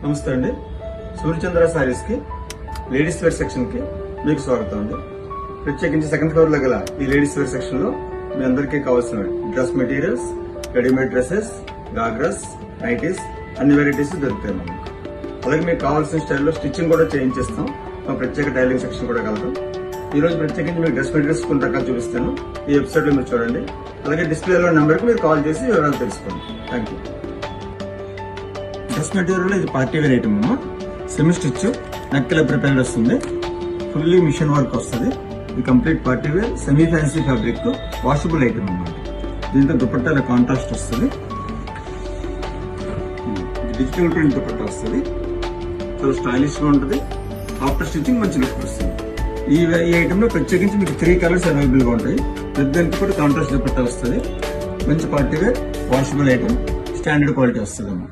నమస్తే అండి. సూర్యచంద్ర సారీస్ కి లేడీస్ వేర్ సెక్షన్ కి మీకు స్వాగతం అండి. ప్రత్యేకించి సెకండ్ ఫ్లోర్ లో గల ఈ లేడీస్ వేర్ సెక్షన్ లో మీ అందరికీ కావాల్సిన dress materials, readymade dresses, ghagras, nighties అన్ని వెరైటీస్ దొరుకుతాయి మనకు. అలాగే మీకు కావాల్సిన స్టైల్లో స్టిచ్చింగ్ కూడా చేయించేస్తాం. మా ప్రత్యేక టైలింగ్ సెక్షన్ కూడా కలదు. ఈ రోజు ప్రత్యేకించి మీకు డ్రెస్ మెటీరియల్స్ కొన్ని రకాలు చూపిస్తాను. ఈ వెబ్సైట్ లో మీరు చూడండి. అలాగే డిస్ప్లేలో నెంబర్ కి మీరు కాల్ చేసి వివరాలు తెలుసుకోండి. Thank you. డ్రెస్ మెటీరియల్ ఇది పార్టీ వేర్ ఐటమ్ అమ్మా. సెమీ స్టిచ్ నెక్కల ప్రిపేర్ వస్తుంది. ఫుల్లీ మిషన్ వర్క్ వస్తుంది. ఇది complete party wear semi fancy fabric washable item అన్నమాట. దీంతో దుపట్టాల కాంట్రాస్ట్ వస్తుంది. డిజిటల్ ప్రింట్ దుపట్టా వస్తుంది. చాలా స్టైలిష్ గా ఉంటుంది. ఆఫ్టర్ స్టిచ్చింగ్ మంచి లుక్ వస్తుంది. ఈ ఐటమ్ లో ప్రత్యేకించి మీకు 3 కలర్స్ అవైలబుల్ గా ఉంటాయి. పెద్దానికి కూడా కాంట్రాస్ట్ దుపట్టా వస్తుంది. మంచి party wear washable item, standard quality వస్తుంది అమ్మా.